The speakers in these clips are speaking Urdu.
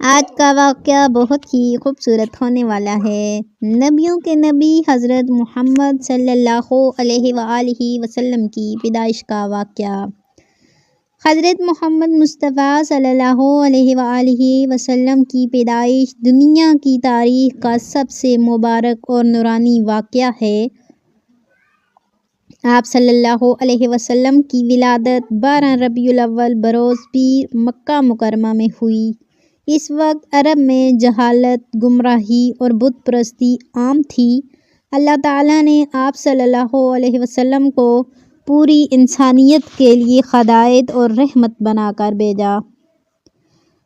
آج کا واقعہ بہت ہی خوبصورت ہونے والا ہے۔ نبیوں کے نبی حضرت محمد صلی اللہ علیہ وآلہ وسلم کی پیدائش کا واقعہ۔ حضرت محمد مصطفیٰ صلی اللہ علیہ وآلہ وسلم کی پیدائش دنیا کی تاریخ کا سب سے مبارک اور نورانی واقعہ ہے۔ آپ صلی اللہ علیہ وسلم کی ولادت 12 ربیع الاول بروز پیر مکہ مکرمہ میں ہوئی۔ اس وقت عرب میں جہالت، گمراہی اور بت پرستی عام تھی۔ اللہ تعالیٰ نے آپ صلی اللہ علیہ وسلم کو پوری انسانیت کے لیے ہدایت اور رحمت بنا کر بھیجا۔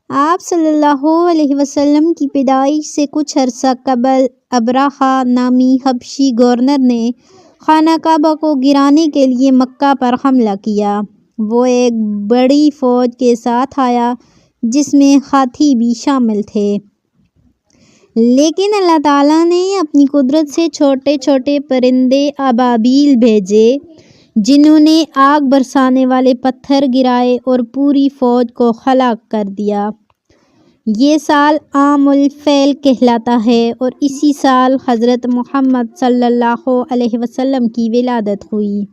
آپ صلی اللہ علیہ وسلم کی پیدائش سے کچھ عرصہ قبل ابرہہ نامی حبشی گورنر نے خانہ کعبہ کو گرانے کے لیے مکہ پر حملہ کیا۔ وہ ایک بڑی فوج کے ساتھ آیا جس میں ہاتھی بھی شامل تھے، لیکن اللہ تعالیٰ نے اپنی قدرت سے چھوٹے چھوٹے پرندے ابابیل بھیجے جنہوں نے آگ برسانے والے پتھر گرائے اور پوری فوج کو ہلاک کر دیا۔ یہ سال عام الفیل کہلاتا ہے اور اسی سال حضرت محمد صلی اللہ علیہ وسلم کی ولادت ہوئی۔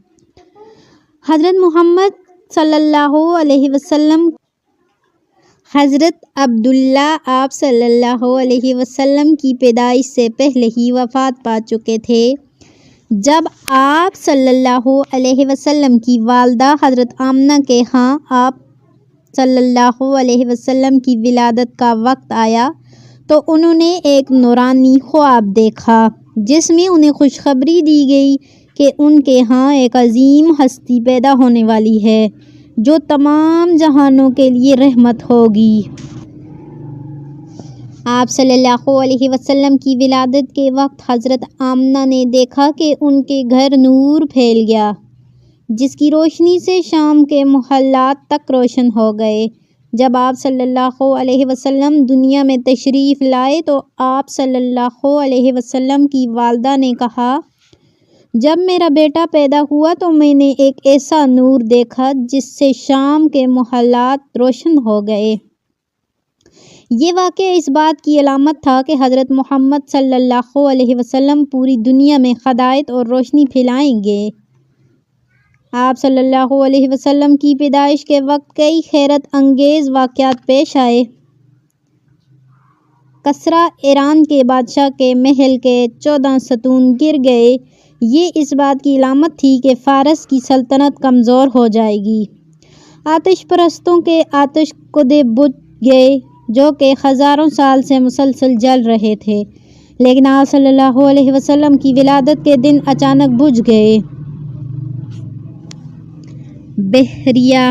حضرت محمد صلی اللہ علیہ وسلم حضرت عبداللہ آپ صلی اللہ علیہ وسلم کی پیدائش سے پہلے ہی وفات پا چکے تھے۔ جب آپ صلی اللہ علیہ وسلم کی والدہ حضرت آمنہ کے ہاں آپ صلی اللہ علیہ وسلم کی ولادت کا وقت آیا تو انہوں نے ایک نورانی خواب دیکھا جس میں انہیں خوشخبری دی گئی کہ ان کے ہاں ایک عظیم ہستی پیدا ہونے والی ہے جو تمام جہانوں کے لیے رحمت ہوگی۔ آپ صلی اللہ علیہ وسلم کی ولادت کے وقت حضرت آمنہ نے دیکھا کہ ان کے گھر نور پھیل گیا جس کی روشنی سے شام کے محلات تک روشن ہو گئے۔ جب آپ صلی اللہ علیہ وسلم دنیا میں تشریف لائے تو آپ صلی اللہ علیہ وسلم کی والدہ نے کہا، جب میرا بیٹا پیدا ہوا تو میں نے ایک ایسا نور دیکھا جس سے شام کے محلات روشن ہو گئے۔ یہ واقعہ اس بات کی علامت تھا کہ حضرت محمد صلی اللہ علیہ وسلم پوری دنیا میں ہدایت اور روشنی پھیلائیں گے۔ آپ صلی اللہ علیہ وسلم کی پیدائش کے وقت کئی حیرت انگیز واقعات پیش آئے۔ کسریٰ ایران کے بادشاہ کے محل کے 14 ستون گر گئے۔ یہ اس بات کی علامت تھی کہ فارس کی سلطنت کمزور ہو جائے گی۔ آتش پرستوں کے آتش کدے بجھ گئے جو کہ ہزاروں سال سے مسلسل جل رہے تھے، لیکن آپ صلی اللہ علیہ وسلم کی ولادت کے دن اچانک بجھ گئے۔ بحیرہ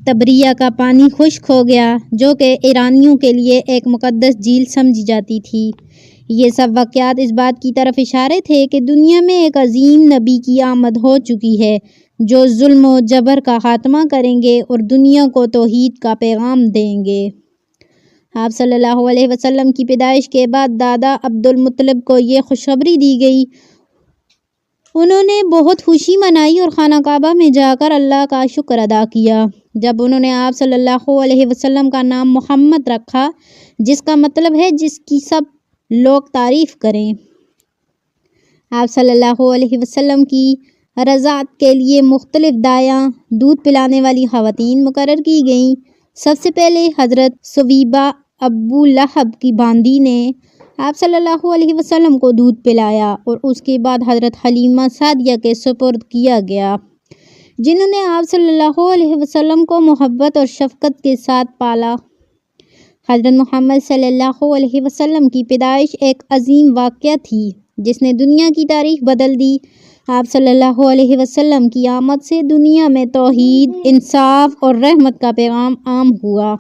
طبریہ کا پانی خشک ہو گیا جو کہ ایرانیوں کے لیے ایک مقدس جھیل سمجھی جاتی تھی۔ یہ سب واقعات اس بات کی طرف اشارے تھے کہ دنیا میں ایک عظیم نبی کی آمد ہو چکی ہے جو ظلم و جبر کا خاتمہ کریں گے اور دنیا کو توحید کا پیغام دیں گے۔ آپ صلی اللہ علیہ وسلم کی پیدائش کے بعد دادا عبد المطلب کو یہ خوشخبری دی گئی۔ انہوں نے بہت خوشی منائی اور خانہ کعبہ میں جا کر اللہ کا شکر ادا کیا۔ جب انہوں نے آپ صلی اللہ علیہ وسلم کا نام محمد رکھا جس کا مطلب ہے جس کی سب لوگ تعریف کریں۔ آپ صلی اللہ علیہ وسلم کی رضاعت کے لیے مختلف دایاں دودھ پلانے والی خواتین مقرر کی گئیں۔ سب سے پہلے حضرت ثویبہ ابو لہب کی باندی نے آپ صلی اللہ علیہ وسلم کو دودھ پلایا اور اس کے بعد حضرت حلیمہ سعدیہ کے سپرد کیا گیا جنہوں نے آپ صلی اللہ علیہ وسلم کو محبت اور شفقت کے ساتھ پالا۔ حضرت محمد صلی اللہ علیہ وسلم کی پیدائش ایک عظیم واقعہ تھی جس نے دنیا کی تاریخ بدل دی۔ آپ صلی اللہ علیہ وسلم کی آمد سے دنیا میں توحید، انصاف اور رحمت کا پیغام عام ہوا۔